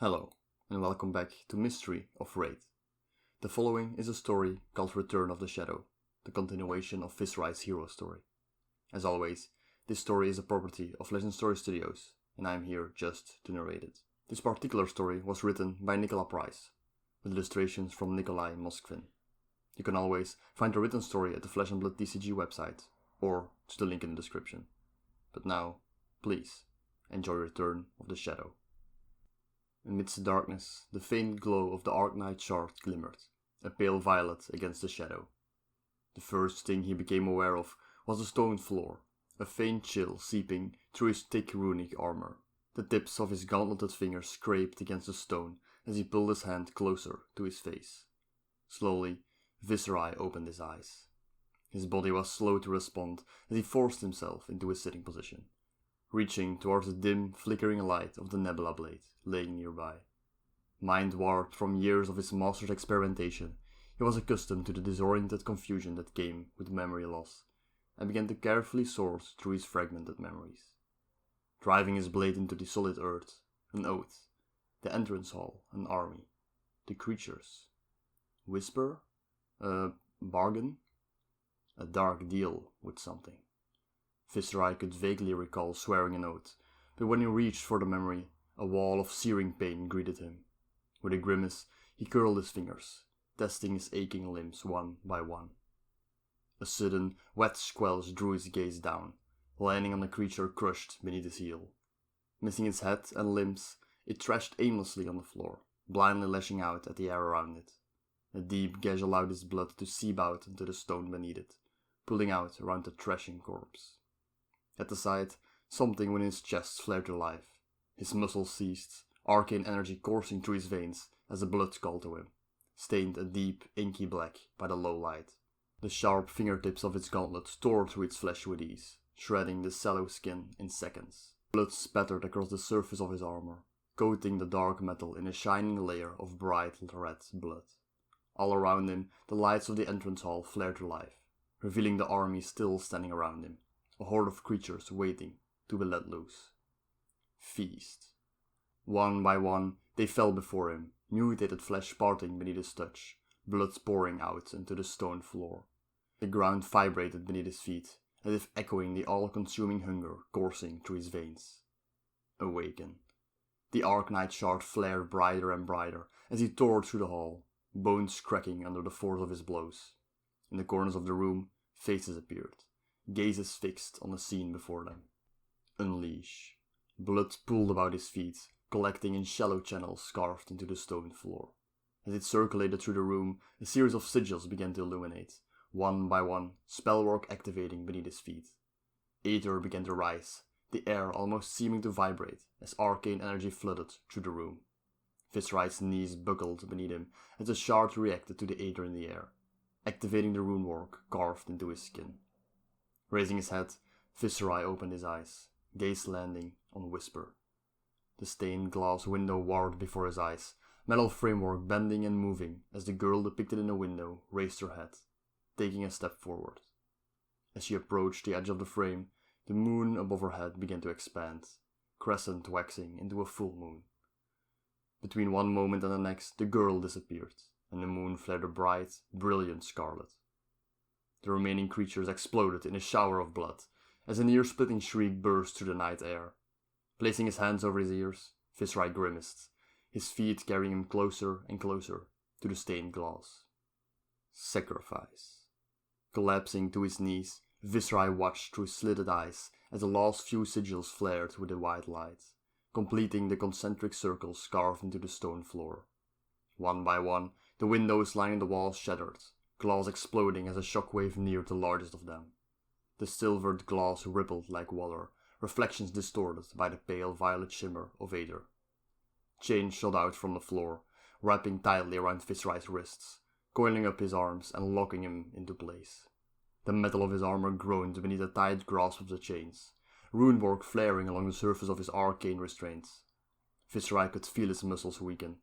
Hello, and welcome back to Mystery of Raid. The following is a story called Return of the Shadow, the continuation of Viserai's hero story. As always, this story is a property of Legend Story Studios, and I am here just to narrate it. This particular story was written by Nicola Price, with illustrations from Nikolai Moskvin. You can always find the written story at the Flesh and Blood TCG website, or to the link in the description. But now, please, enjoy Return of the Shadow. Amidst the darkness, the faint glow of the Arknight shard glimmered, a pale violet against the shadow. The first thing he became aware of was the stone floor, a faint chill seeping through his thick runic armor. The tips of his gauntleted fingers scraped against the stone as he pulled his hand closer to his face. Slowly, Viserai opened his eyes. His body was slow to respond as he forced himself into a sitting position, reaching towards the dim, flickering light of the nebula blade laying nearby. Mind warped from years of his master's experimentation, he was accustomed to the disoriented confusion that came with memory loss, and began to carefully sort through his fragmented memories. Driving his blade into the solid earth, an oath, the entrance hall, an army, the creatures. Whisper? A bargain? A dark deal with something. Viserai could vaguely recall swearing an oath, but when he reached for the memory, a wall of searing pain greeted him. With a grimace, he curled his fingers, testing his aching limbs one by one. A sudden, wet squelch drew his gaze down, landing on the creature crushed beneath his heel. Missing its head and limbs, it thrashed aimlessly on the floor, blindly lashing out at the air around it. A deep gash allowed his blood to seep out into the stone beneath it, pulling out around the thrashing corpse. At the sight, something within his chest flared to life. His muscles seized, arcane energy coursing through his veins as the blood called to him, stained a deep, inky black by the low light. The sharp fingertips of its gauntlet tore through its flesh with ease, shredding the sallow skin in seconds. Blood spattered across the surface of his armor, coating the dark metal in a shining layer of bright red blood. All around him, the lights of the entrance hall flared to life, revealing the army still standing around him, a horde of creatures waiting to be let loose. Feast. One by one, they fell before him, mutated flesh parting beneath his touch, blood pouring out into the stone floor. The ground vibrated beneath his feet, as if echoing the all-consuming hunger coursing through his veins. Awaken. The Arknight shard flared brighter and brighter as he tore through the hall, bones cracking under the force of his blows. In the corners of the room, faces appeared, gazes fixed on the scene before them. Unleash. Blood pooled about his feet, collecting in shallow channels carved into the stone floor. As it circulated through the room, a series of sigils began to illuminate, one by one, spellwork activating beneath his feet. Aether began to rise, the air almost seeming to vibrate as arcane energy flooded through the room. Viserai's knees buckled beneath him as the shard reacted to the aether in the air, activating the runework carved into his skin. Raising his head, Viserai opened his eyes, gaze landing on Whisper. The stained glass window warred before his eyes, metal framework bending and moving as the girl depicted in the window raised her head, taking a step forward. As she approached the edge of the frame, the moon above her head began to expand, crescent waxing into a full moon. Between one moment and the next, the girl disappeared, and the moon flared a bright, brilliant scarlet. The remaining creatures exploded in a shower of blood, as an ear-splitting shriek burst through the night air. Placing his hands over his ears, Viserai grimaced, his feet carrying him closer and closer to the stained glass. Sacrifice. Collapsing to his knees, Viserai watched through slitted eyes as the last few sigils flared with a white light, completing the concentric circles carved into the stone floor. One by one, the windows lining the walls shattered, glass exploding as a shockwave neared the largest of them. The silvered glass rippled like water, reflections distorted by the pale violet shimmer of aether. Chains shot out from the floor, wrapping tightly around Viserai's wrists, coiling up his arms and locking him into place. The metal of his armor groaned beneath the tight grasp of the chains, runework flaring along the surface of his arcane restraints. Viserai could feel his muscles weaken,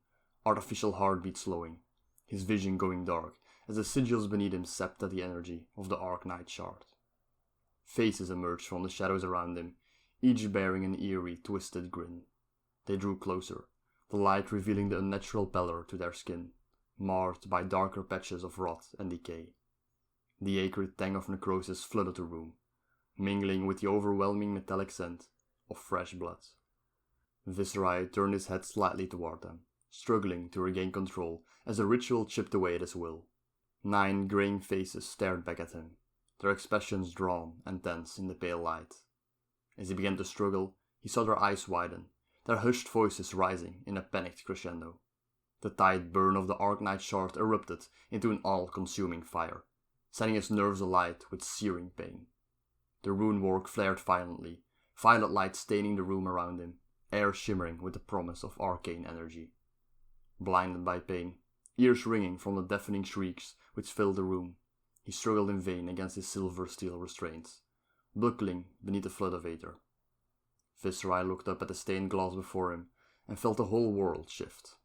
artificial heartbeat slowing, his vision going dark as the sigils beneath him sapped at the energy of the Arknight shard. Faces emerged from the shadows around him, each bearing an eerie, twisted grin. They drew closer, the light revealing the unnatural pallor to their skin, marred by darker patches of rot and decay. The acrid tang of necrosis flooded the room, mingling with the overwhelming metallic scent of fresh blood. Viserai turned his head slightly toward them, struggling to regain control as the ritual chipped away at his will. 9 graying faces stared back at him, their expressions drawn and tense in the pale light. As he began to struggle, he saw their eyes widen, their hushed voices rising in a panicked crescendo. The tight burn of the Arknight shard erupted into an all-consuming fire, setting his nerves alight with searing pain. The rune work flared violently, violet light staining the room around him, air shimmering with the promise of arcane energy. Blinded by pain, ears ringing from the deafening shrieks which filled the room, he struggled in vain against his silver steel restraints, buckling beneath the flood of aether. Viserai looked up at the stained glass before him and felt the whole world shift.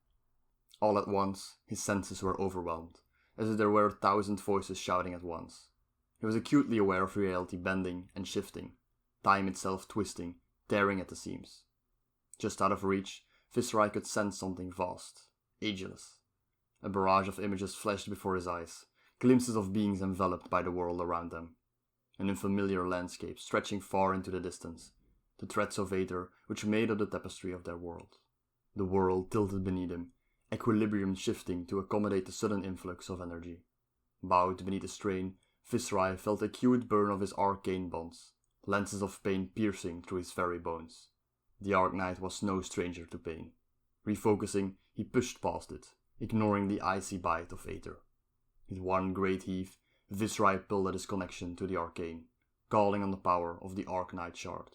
All at once, his senses were overwhelmed, as if there were 1,000 voices shouting at once. He was acutely aware of reality bending and shifting, time itself twisting, tearing at the seams. Just out of reach, Viserai could sense something vast, ageless. A barrage of images flashed before his eyes, glimpses of beings enveloped by the world around them. An unfamiliar landscape stretching far into the distance, the threads of aether which made up the tapestry of their world. The world tilted beneath him, equilibrium shifting to accommodate the sudden influx of energy. Bowed beneath the strain, Viserai felt the acute burn of his arcane bonds, lances of pain piercing through his very bones. The Arknight was no stranger to pain. Refocusing, he pushed past it, ignoring the icy bite of aether. With one great heave, Viserai pulled at his connection to the arcane, calling on the power of the Arknight shard,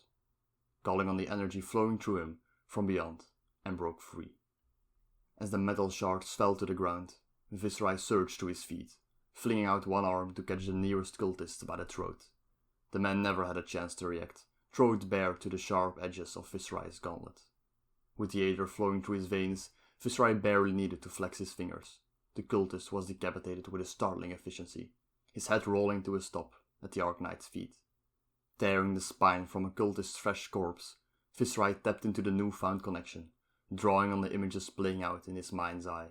calling on the energy flowing through him from beyond, and broke free. As the metal shards fell to the ground, Viserai surged to his feet, flinging out one arm to catch the nearest cultist by the throat. The man never had a chance to react, throat bare to the sharp edges of Viserai's gauntlet. With the aether flowing through his veins, Viserai barely needed to flex his fingers. The cultist was decapitated with a startling efficiency, his head rolling to a stop at the Arknight's feet. Tearing the spine from a cultist's fresh corpse, Viserai tapped into the newfound connection, drawing on the images playing out in his mind's eye.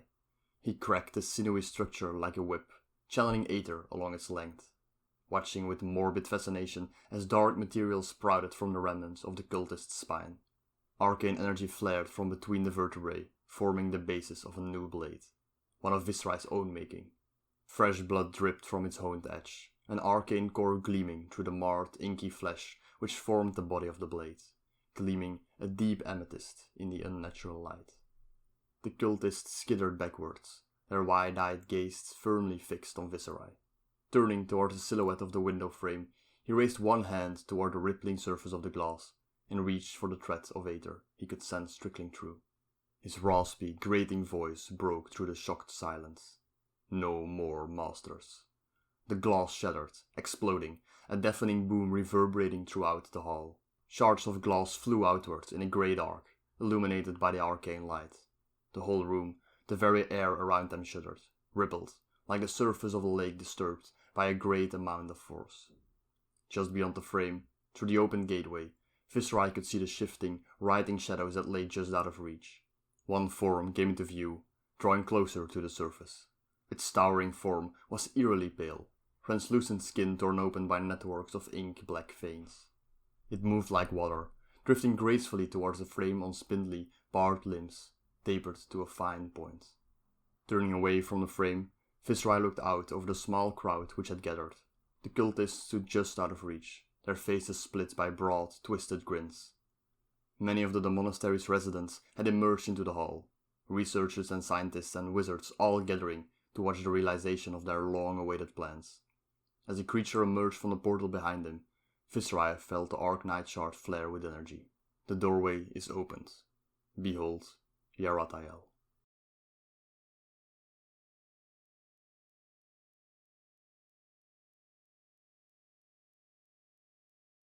He cracked the sinewy structure like a whip, channeling aether along its length, watching with morbid fascination as dark material sprouted from the remnants of the cultist's spine. Arcane energy flared from between the vertebrae, forming the basis of a new blade, one of Viserai's own making. Fresh blood dripped from its honed edge, an arcane core gleaming through the marred, inky flesh which formed the body of the blade, gleaming a deep amethyst in the unnatural light. The cultists skittered backwards, their wide-eyed gaze firmly fixed on Viserai. Turning toward the silhouette of the window frame, he raised one hand toward the rippling surface of the glass and reached for the thread of aether he could sense trickling through. His raspy, grating voice broke through the shocked silence. No more masters. The glass shattered, exploding, a deafening boom reverberating throughout the hall. Shards of glass flew outward in a great arc, illuminated by the arcane light. The whole room, the very air around them shuddered, rippled, like the surface of a lake disturbed by a great amount of force. Just beyond the frame, through the open gateway, Viserai could see the shifting, writhing shadows that lay just out of reach. One form came into view, drawing closer to the surface. Its towering form was eerily pale, translucent skin torn open by networks of ink-black veins. It moved like water, drifting gracefully towards the frame on spindly, barbed limbs, tapered to a fine point. Turning away from the frame, Viserai looked out over the small crowd which had gathered. The cultists stood just out of reach, their faces split by broad, twisted grins. Many of the monastery's residents had emerged into the hall, researchers and scientists and wizards all gathering to watch the realization of their long-awaited plans. As the creature emerged from the portal behind him, Viserai felt the Arknight shard flare with energy. The doorway is opened. Behold, Yaratael.